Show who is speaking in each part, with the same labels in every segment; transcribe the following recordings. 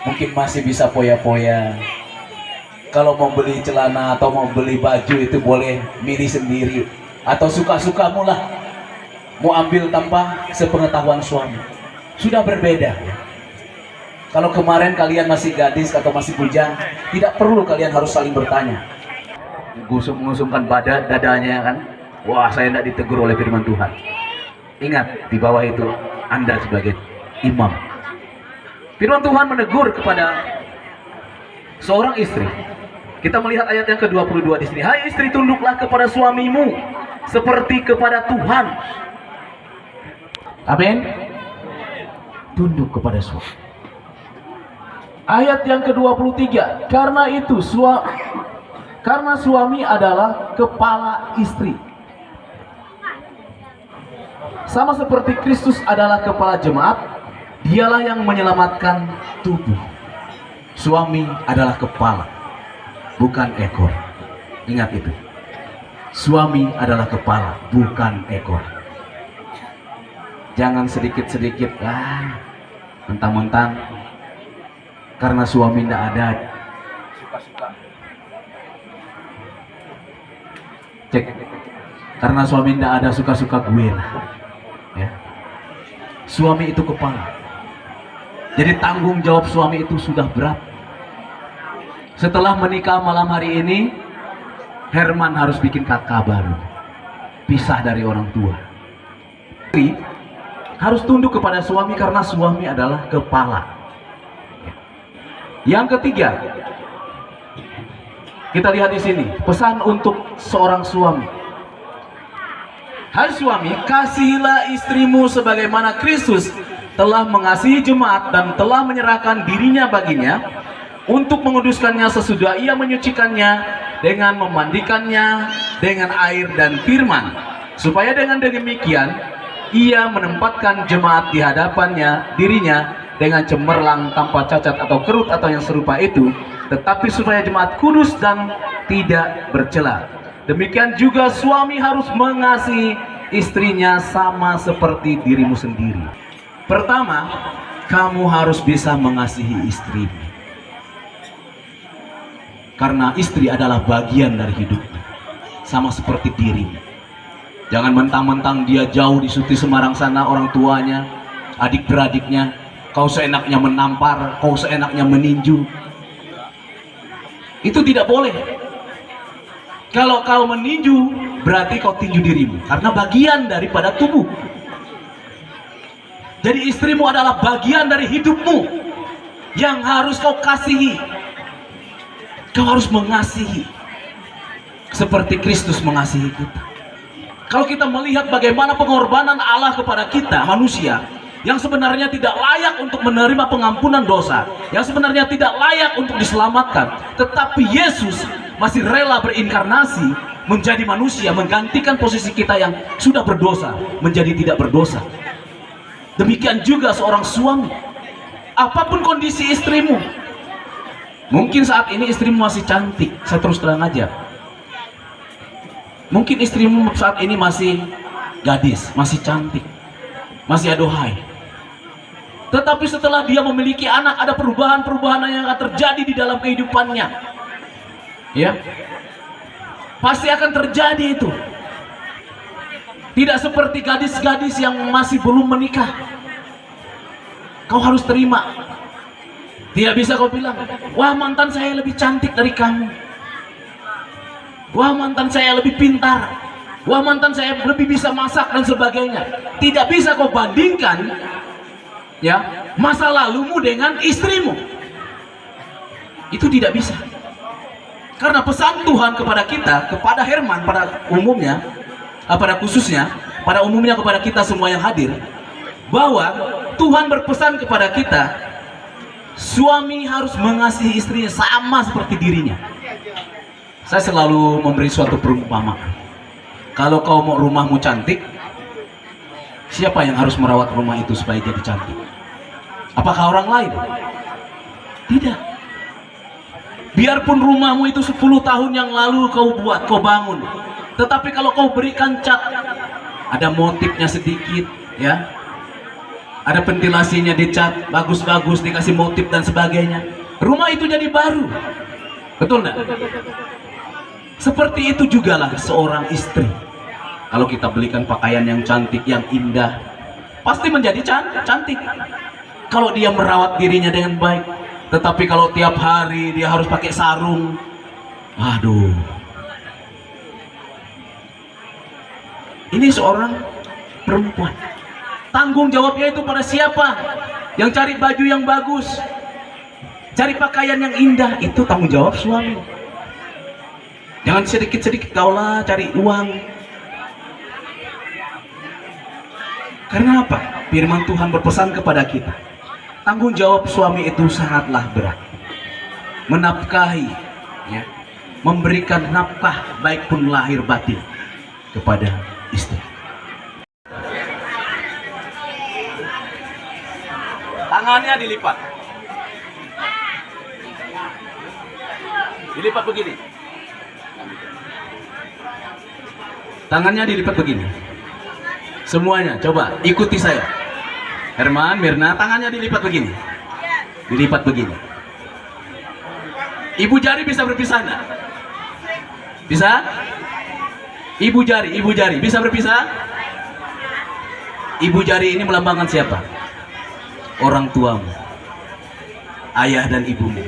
Speaker 1: mungkin masih bisa poya-poya. Kalau mau beli celana atau mau beli baju itu boleh milih sendiri, atau suka-sukamu lah, mau ambil tanpa sepengetahuan suami. Sudah berbeda. Kalau kemarin kalian masih gadis atau masih bujang, tidak perlu kalian harus saling bertanya, ngusung-ngusungkan dadanya kan. Wah, saya tidak ditegur oleh firman Tuhan. Ingat, di bawah itu Anda sebagai imam. Firman Tuhan menegur kepada seorang istri. Kita melihat ayat yang ke-22 di sini. Hai istri, tunduklah kepada suamimu seperti kepada Tuhan. Amin. Tunduk kepada suami. Ayat yang ke-23. Karena suami adalah kepala istri, sama seperti Kristus adalah kepala jemaat, dialah yang menyelamatkan tubuh. Suami adalah kepala, bukan ekor. Ingat itu. Suami adalah kepala, bukan ekor. Jangan sedikit-sedikit mentang-mentang karena suami tidak ada, suka-suka. Cek, karena suami tidak ada, suka-suka gue lah. Ya. Suami itu kepala. Jadi tanggung jawab suami itu sudah berat. Setelah menikah malam hari ini, Herman harus bikin kakak baru, pisah dari orang tua. Istri harus tunduk kepada suami karena suami adalah kepala. Yang ketiga, kita lihat di sini pesan untuk seorang suami. Hai suami, kasihilah istrimu sebagaimana Kristus telah mengasihi jemaat dan telah menyerahkan dirinya baginya untuk menguduskannya sesudah ia menyucikannya dengan memandikannya dengan air dan firman, supaya dengan demikian ia menempatkan jemaat di hadapannya dirinya dengan cemerlang, tanpa cacat atau kerut atau yang serupa itu, tetapi supaya jemaat kudus dan tidak bercela. Demikian juga suami harus mengasihi istrinya sama seperti dirimu sendiri. Pertama, kamu harus bisa mengasihi istrimu, karena istri adalah bagian dari hidupmu, sama seperti dirimu. Jangan mentang-mentang dia jauh di Suti Semarang sana, orang tuanya, adik beradiknya, kau seenaknya menampar, kau seenaknya meninju. Itu tidak boleh. Kalau kau meninju, berarti kau tinju dirimu, karena bagian daripada tubuh. Jadi istrimu adalah bagian dari hidupmu yang harus kau kasihi. Kau harus mengasihi seperti Kristus mengasihi kita. Kalau kita melihat bagaimana pengorbanan Allah kepada kita manusia yang sebenarnya tidak layak untuk menerima pengampunan dosa, yang sebenarnya tidak layak untuk diselamatkan, tetapi Yesus masih rela berinkarnasi menjadi manusia, menggantikan posisi kita yang sudah berdosa menjadi tidak berdosa. Demikian juga seorang suami. Apapun kondisi istrimu, mungkin saat ini istrimu masih cantik, saya terus terang aja. Mungkin istrimu saat ini masih gadis, masih cantik, masih aduhai. Tetapi setelah dia memiliki anak, ada perubahan-perubahan yang akan terjadi di dalam kehidupannya. Ya, pasti akan terjadi itu. Tidak seperti gadis-gadis yang masih belum menikah. Kau harus terima. Tidak bisa kau bilang, wah mantan saya lebih cantik dari kamu, wah mantan saya lebih pintar, wah mantan saya lebih bisa masak dan sebagainya. Tidak bisa kau bandingkan ya masa lalumu dengan istrimu. Itu tidak bisa. Karena pesan Tuhan kepada kita, kepada Herman pada umumnya, pada khususnya, pada umumnya kepada kita semua yang hadir, bahwa Tuhan berpesan kepada kita, suami harus mengasihi istrinya sama seperti dirinya. Saya selalu memberi suatu perumpamaan. Kalau kau mau rumahmu cantik, siapa yang harus merawat rumah itu supaya jadi cantik? Apakah orang lain? Tidak. Biarpun rumahmu itu 10 tahun yang lalu kau buat, kau bangun, tetapi kalau kau berikan cat, ada motifnya sedikit, ya, ada ventilasinya, dicat bagus-bagus, dikasih motif dan sebagainya, rumah itu jadi baru. Betul nggak? Seperti itu jugalah seorang istri. Kalau kita belikan pakaian yang cantik, yang indah, pasti menjadi cantik. Kalau dia merawat dirinya dengan baik. Tetapi kalau tiap hari dia harus pakai sarung, aduh. Ini seorang perempuan. Tanggung jawabnya itu pada siapa? Yang cari baju yang bagus, cari pakaian yang indah, itu tanggung jawab suami. Jangan sedikit-sedikit kaulah cari uang. Karena apa? Firman Tuhan berpesan kepada kita, tanggung jawab suami itu sangatlah berat. Menafkahi, ya, memberikan nafkah baik pun lahir batin kepada istri. Tangannya dilipat. Dilipat begini. Tangannya dilipat begini. Semuanya, coba ikuti saya. Herman, Mirna, tangannya dilipat begini. Dilipat begini. Ibu jari bisa berpisah enggak? Bisa? Ibu jari bisa berpisah? Ibu jari ini melambangkan siapa? Orang tuamu, ayah dan ibumu.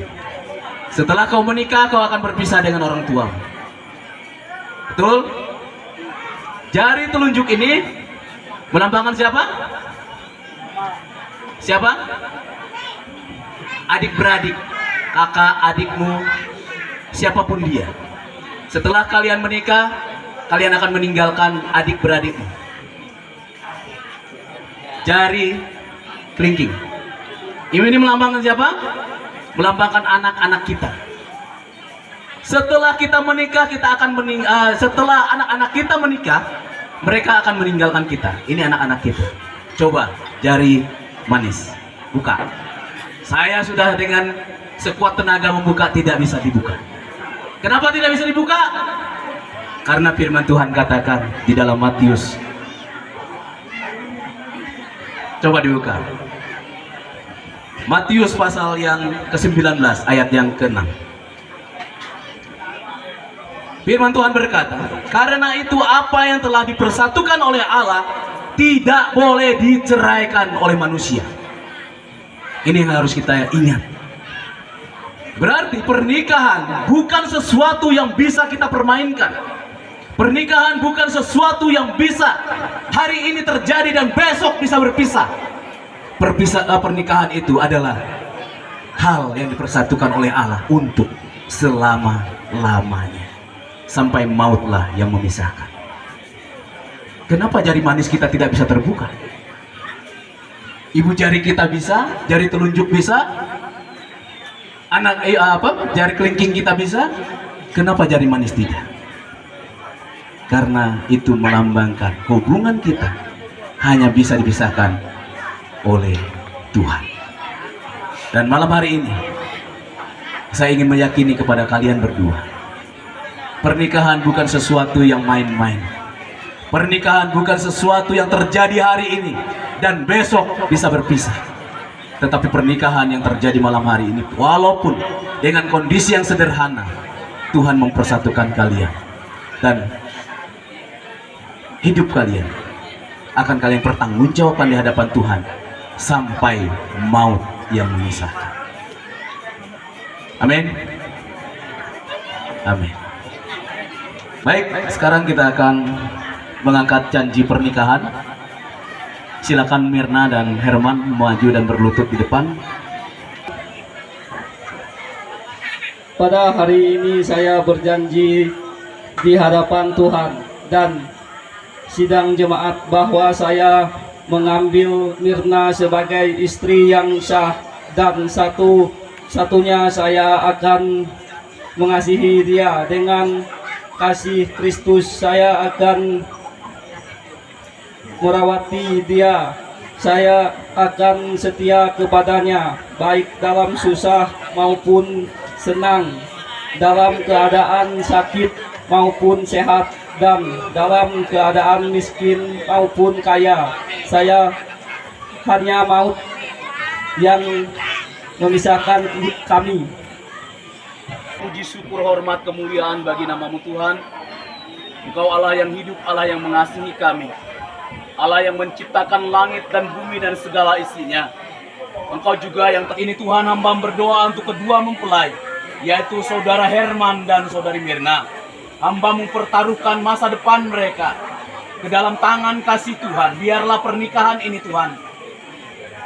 Speaker 1: Setelah kau menikah, kau akan berpisah dengan orang tuamu. Betul? Jari telunjuk ini melambangkan siapa? Siapa? Adik beradik, kakak adikmu, siapapun dia. Setelah kalian menikah, kalian akan meninggalkan adik beradikmu. Jari kelingking ini melambangkan siapa? Melambangkan anak-anak kita. Setelah kita menikah, kita akan setelah anak-anak kita menikah, mereka akan meninggalkan kita. Ini anak-anak kita. Coba jari manis, buka. Saya sudah dengan sekuat tenaga membuka, tidak bisa dibuka. Kenapa tidak bisa dibuka? Karena firman Tuhan katakan di dalam Matius. Coba dibuka. Matius pasal yang ke-19 ayat yang ke-6. Firman Tuhan berkata, karena itu apa yang telah dipersatukan oleh Allah tidak boleh diceraikan oleh manusia. Ini yang harus kita ingat. Berarti pernikahan bukan sesuatu yang bisa kita permainkan. Pernikahan bukan sesuatu yang bisa hari ini terjadi dan besok bisa berpisah. Pernikahan itu adalah hal yang dipersatukan oleh Allah untuk selama-lamanya. Sampai mautlah yang memisahkan. Kenapa jari manis kita tidak bisa terbuka? Ibu jari kita bisa, jari telunjuk bisa, jari kelingking kita bisa. Kenapa jari manis tidak? Karena itu melambangkan hubungan kita hanya bisa dipisahkan oleh Tuhan. Dan malam hari ini saya ingin meyakini kepada kalian berdua, pernikahan bukan sesuatu yang main-main. Pernikahan bukan sesuatu yang terjadi hari ini dan besok bisa berpisah. Tetapi pernikahan yang terjadi malam hari ini, walaupun dengan kondisi yang sederhana, Tuhan mempersatukan kalian. Dan hidup kalian akan kalian pertanggungjawabkan di hadapan Tuhan sampai maut yang memisahkan. Amin. Amin. Baik, sekarang kita akan mengangkat janji pernikahan. Silakan Mirna dan Herman maju dan berlutut di depan.
Speaker 2: Pada hari ini saya berjanji di hadapan Tuhan dan sidang jemaat bahwa saya mengambil Mirna sebagai istri yang sah, dan satu-satunya saya akan mengasihi dia dengan kasih Kristus. Saya akan merawati dia. Saya akan setia kepadanya baik dalam susah maupun senang, dalam keadaan sakit maupun sehat, dan dalam keadaan miskin maupun kaya. Saya hanya maut yang memisahkan kami.
Speaker 1: Puji syukur hormat kemuliaan bagi nama-Mu Tuhan. Engkau Allah yang hidup, Allah yang mengasihi kami, Allah yang menciptakan langit dan bumi dan segala isinya. Engkau juga yang ini Tuhan, hamba berdoa untuk kedua mempelai, yaitu saudara Herman dan saudari Mirna. Hamba mempertaruhkan masa depan mereka ke dalam tangan kasih Tuhan. Biarlah pernikahan ini Tuhan,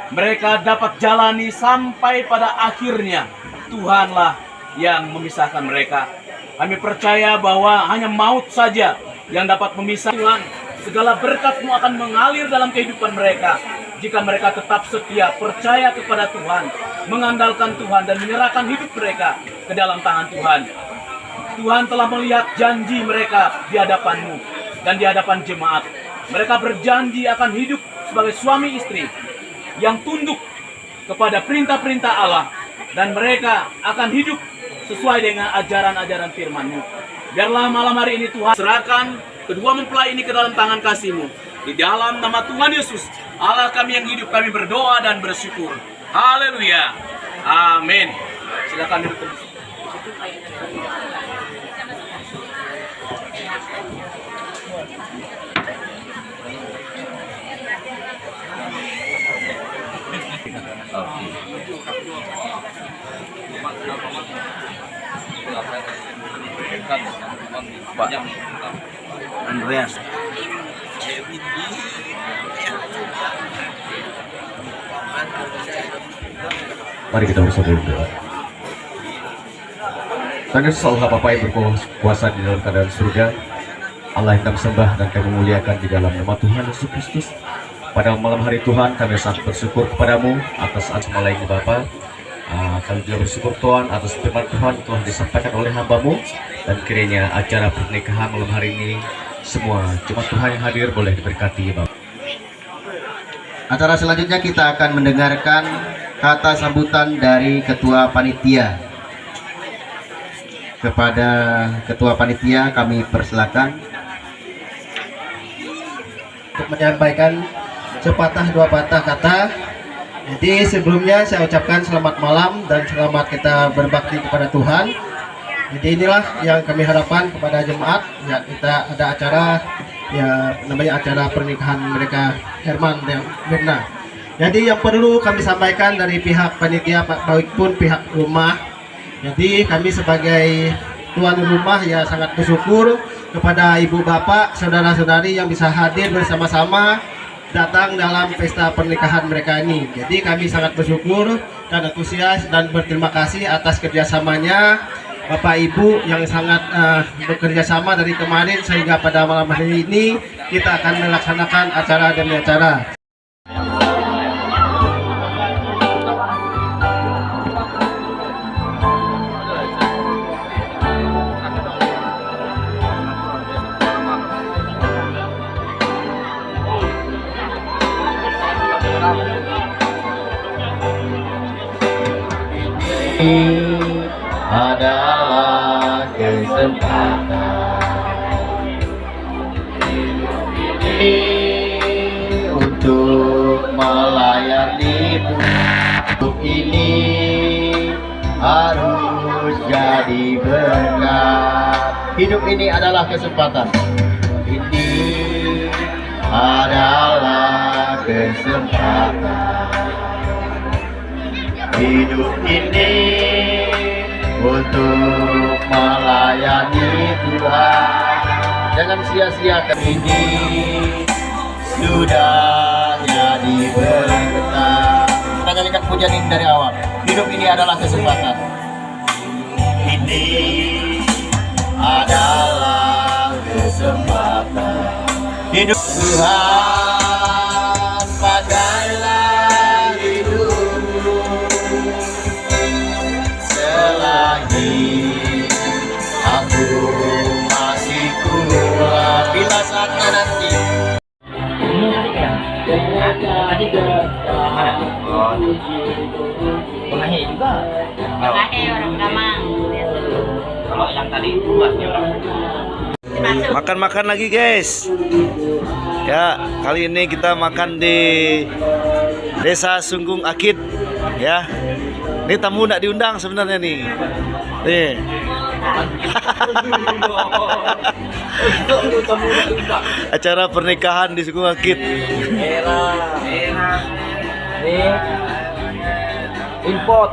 Speaker 1: mereka dapat jalani sampai pada akhirnya. Tuhanlah yang memisahkan mereka. Kami percaya bahwa hanya maut saja yang dapat memisahkan. Tuhan, segala berkat-Mu akan mengalir dalam kehidupan mereka jika mereka tetap setia, percaya kepada Tuhan, mengandalkan Tuhan, dan menyerahkan hidup mereka ke dalam tangan Tuhan. Tuhan telah melihat janji mereka di hadapan-Mu dan di hadapan jemaat. Mereka berjanji akan hidup sebagai suami istri yang tunduk kepada perintah-perintah Allah, dan mereka akan hidup sesuai dengan ajaran-ajaran firman-Mu. Biarlah malam hari ini Tuhan, serahkan kedua mempelai ini ke dalam tangan kasih-Mu. Di dalam nama Tuhan Yesus, Allah kami yang hidup, kami berdoa dan bersyukur. Haleluya. Amin. Silakan duduk. Pak Andreas.
Speaker 3: Mari kita bersatu berdoa. Tuhan Yesus Allah Bapa yang berkuasa di dalam keadaan surga, Allah yang kami sembah dan kami muliakan di dalam nama Tuhan Yesus Kristus. Pada malam hari Tuhan, kami sangat bersyukur kepadamu atas anugerah ini Bapa. Kami juga bersyukur Tuhan atas firman Tuhan telah disampaikan oleh hamba-Mu, dan kiranya acara pernikahan malam hari ini semua cuma Tuhan yang hadir boleh diberkati Bapak.
Speaker 4: Acara selanjutnya kita akan mendengarkan kata sambutan dari Ketua Panitia. Kepada Ketua Panitia kami persilakan untuk menyampaikan sepatah dua patah kata. Jadi sebelumnya saya ucapkan selamat malam dan selamat kita berbakti kepada Tuhan. Jadi inilah yang kami harapkan kepada jemaat, ya kita ada acara ya namanya acara pernikahan mereka Herman dan Mirna. Jadi yang perlu kami sampaikan dari pihak panitia maupun pihak rumah. Jadi kami sebagai tuan rumah ya sangat bersyukur kepada ibu bapak, saudara-saudari yang bisa hadir bersama-sama datang dalam pesta pernikahan mereka ini. Jadi kami sangat bersyukur dan antusias dan berterima kasih atas kerjasamanya Bapak Ibu yang sangat bekerja sama dari kemarin sehingga pada malam hari ini kita akan melaksanakan acara demi acara. Adalah kesempatan ini untuk melayani Tuhan. Ini harus jadi berkat. Hidup ini adalah kesempatan. Ini adalah kesempatan. Hidup ini untuk melayani Tuhan. Jangan sia-siakan ini sudah jadi berkat. Kita nyanyikan pujian ini dari awal. Hidup ini adalah kesempatan. Ini adalah kesempatan. Hidup Tuhan, pakailah hidupmu selagi aku masih kuat. Bila saatnya nanti
Speaker 5: Pengahe juga. Pengahe orang Gamang. Kalau yang tadi luasnya orang.
Speaker 6: Makan-makan lagi guys. Ya, kali ini kita makan di Desa Sunggung Akit ya. Ini tamu nak diundang sebenarnya nih. Nih. Acara pernikahan di Sunggung Akit.
Speaker 2: Import.